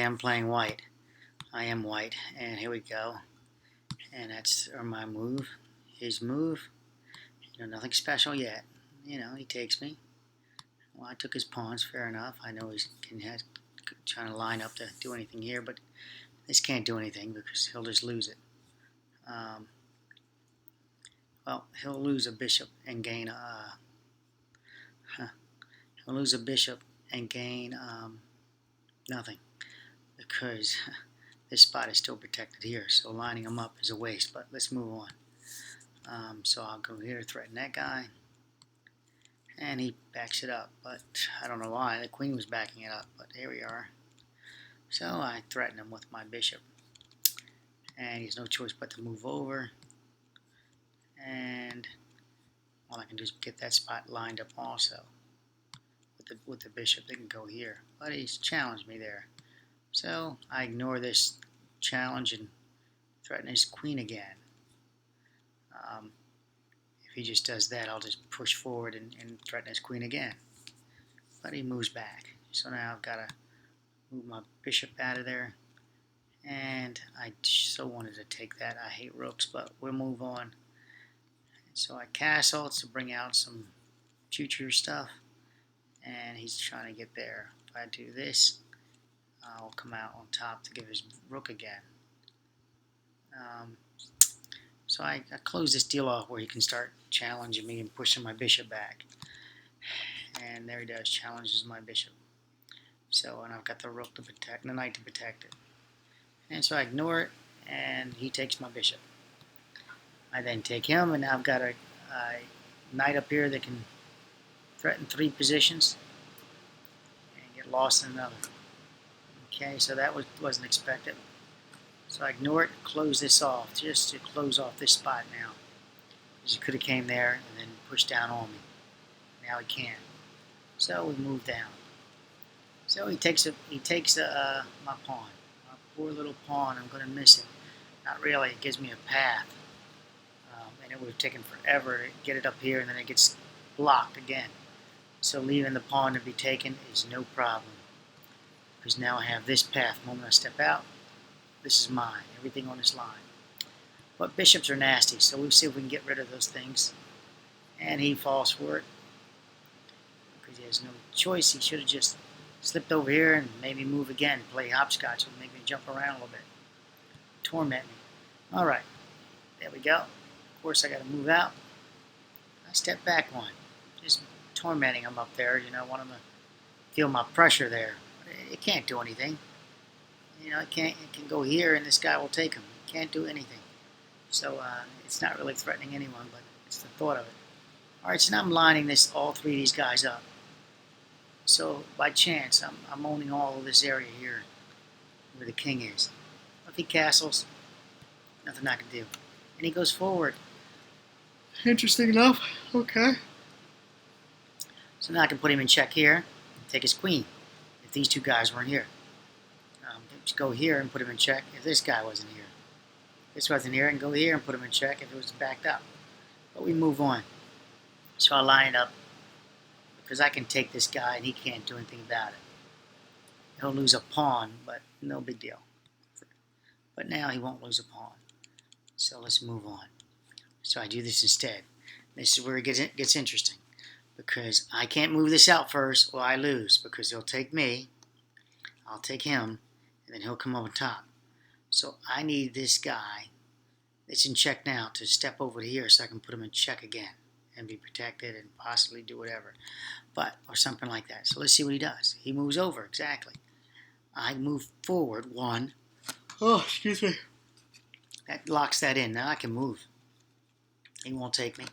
am playing white. I am white, and here we go. And that's my move. His move. Nothing special yet. He takes me. Well, I took his pawns, fair enough. I know he's trying to line up to do anything here, but this can't do anything because he'll just lose it. Well, he'll lose a bishop and gain he'll lose a bishop and gain nothing because this spot is still protected here. So lining him up is a waste. But let's move on. So I'll go here, threaten that guy. And he backs it up, but I don't know why. The queen was backing it up, but here we are. So I threaten him with my bishop. And he has no choice but to move over. And all I can do is get that spot lined up also. With the bishop, they can go here. But he's challenged me there. So I ignore this challenge and threaten his queen again. If he just does that, I'll just push forward and threaten his queen again. But he moves back. So now I've got to move my bishop out of there. And I so wanted to take that. I hate rooks, but we'll move on. So I castle to bring out some future stuff. And he's trying to get there. If I do this, I'll come out on top to give his rook again. So I close this deal off where he can start challenging me and pushing my bishop back. And there he does, challenges my bishop. So, and I've got the rook to protect, and the knight to protect it. And so I ignore it, and he takes my bishop. I then take him, and now I've got a knight up here that can threaten 3 positions and get lost in another. Okay, so that wasn't expected. So I ignore it and close this off, just to close off this spot now. Because he could have came there and then pushed down on me. Now he can't. So we move down. So he takes my pawn. My poor little pawn, I'm going to miss it. Not really, it gives me a path. And it would have taken forever to get it up here, and then it gets blocked again. So leaving the pawn to be taken is no problem. Because now I have this path. The moment I step out, this is mine. Everything on this line. But bishops are nasty, so we'll see if we can get rid of those things. And he falls for it. Because he has no choice. He should have just slipped over here and maybe move again. Play hopscotch. It would make me jump around a little bit. Torment me. Alright. There we go. Of course I got to move out. I step back one. Just tormenting him up there. Want him to feel my pressure there. It can't do anything. It can go here and this guy will take him. It can't do anything. So it's not really threatening anyone, but it's the thought of it. Alright, so now I'm lining all 3 of these guys up. So by chance, I'm owning all of this area here where the king is. If he castles, nothing I can do. And he goes forward. Interesting enough. Okay. So now I can put him in check here, take his queen, if these 2 guys weren't here. Just go here and put him in check if this guy wasn't here. If this wasn't here, I can go here and put him in check if it was backed up. But we move on. So I line it up because I can take this guy and he can't do anything about it. He'll lose a pawn, but no big deal. But now he won't lose a pawn. So let's move on. So I do this instead. This is where it gets interesting. Because I can't move this out first or I lose. Because he'll take me. I'll take him. And then he'll come over top. So I need this guy that's in check now to step over here so I can put him in check again. And be protected and possibly do whatever. Or something like that. So let's see what he does. He moves over. Exactly. I move forward 1. Oh, excuse me. That locks that in. Now I can move. He won't take me.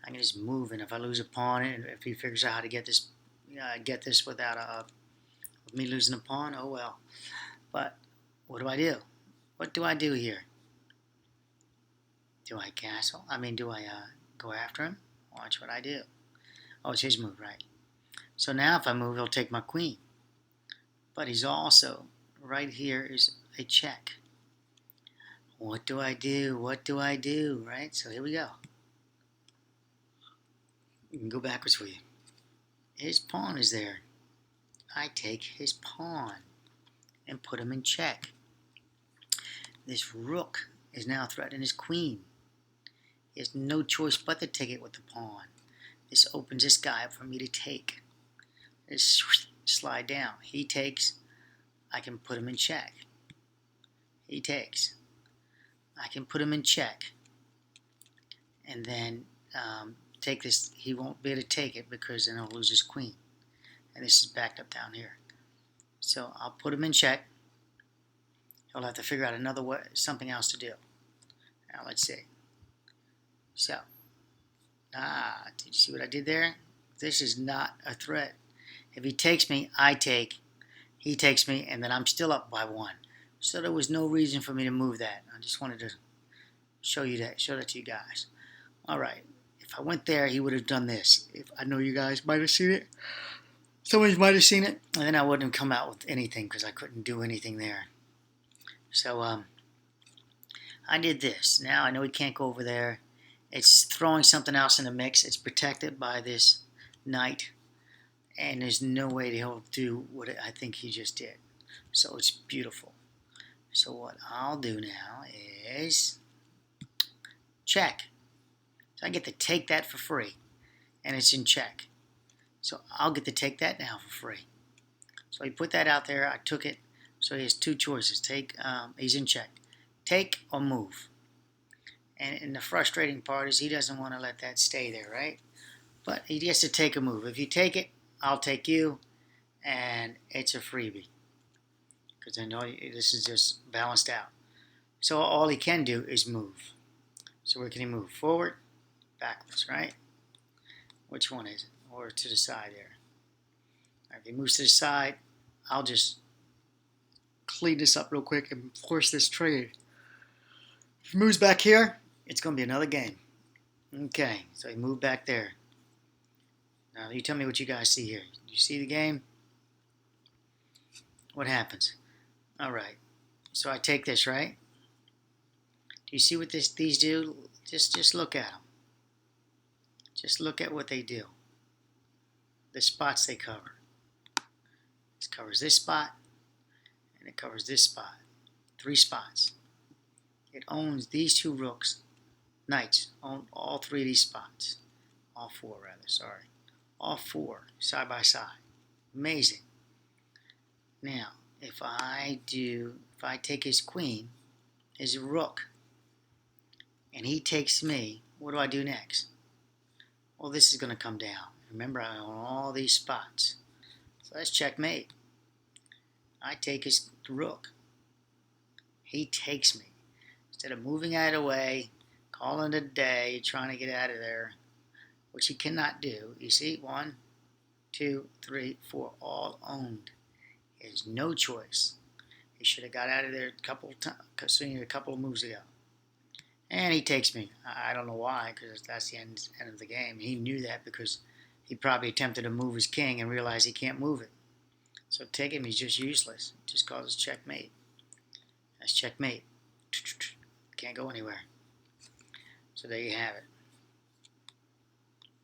I can just move, and if I lose a pawn, and if he figures out how to get this without me losing a pawn, oh well. But what do I do? What do I do here? Do I castle? Do I go after him? Watch what I do. Oh, it's his move, right? So now if I move, he'll take my queen. But he's also, right here is a check. What do I do? What do I do? Right? So here we go. You can go backwards for you. His pawn is there. I take his pawn. and put him in check. This rook is now threatening his queen. He has no choice but to take it with the pawn. This opens this guy up for me to take. Just slide down. He takes. I can put him in check. He takes. I can put him in check. And then take this. He won't be able to take it because then he'll lose his queen. And this is backed up down here. So I'll put him in check. He'll have to figure out another way, something else to do. Now let's see. So, did you see what I did there? This is not a threat. If he takes me, I take. He takes me, and then I'm still up by 1. So there was no reason for me to move that. I just wanted to show that to you guys. All right. If I went there, he would have done this. I know you guys might have seen it. Some of you might have seen it, and then I wouldn't have come out with anything because I couldn't do anything there. So I did this. Now I know he can't go over there. It's throwing something else in the mix. It's protected by this knight, and there's no way he'll do what I think he just did. So it's beautiful. So what I'll do now is check. So I get to take that for free, and it's in check. So I'll get to take that now for free. So he put that out there. I took it. So he has 2 choices. He's in check. Take or move. And the frustrating part is he doesn't want to let that stay there, right? But he has to take a move. If you take it, I'll take you, and it's a freebie. Because I know this is just balanced out. So all he can do is move. So where can he move? Forward, backwards, right? Which one is it? Or to the side there. If he moves to the side, I'll just clean this up real quick and force this trade. If he moves back here, it's going to be another game. Okay, so he moved back there. Now you tell me what you guys see here. You see the game? What happens? All right, so I take this, right? Do you see what these do? Just look at them. Just look at what they do. The spots they cover. It covers this spot, and it covers this spot. 3 spots. It owns these 2 rooks. Knights own all 3 of these spots. All 4, rather, sorry. All 4, side by side. Amazing. Now, if I take his queen, his rook, and he takes me, what do I do next? Well, this is going to come down. Remember, I own all these spots. So that's checkmate. I take his rook. He takes me. Instead of moving out of the way, calling it a day, trying to get out of there, which he cannot do. You see, 1, 2, 3, 4, all owned. He has no choice. He should have got out of there a couple of moves ago. And he takes me. I don't know why, because that's the end of the game. He knew that because he probably attempted to move his king and realized he can't move it. So taking me is just useless. It just causes checkmate. That's checkmate. Can't go anywhere. So there you have it.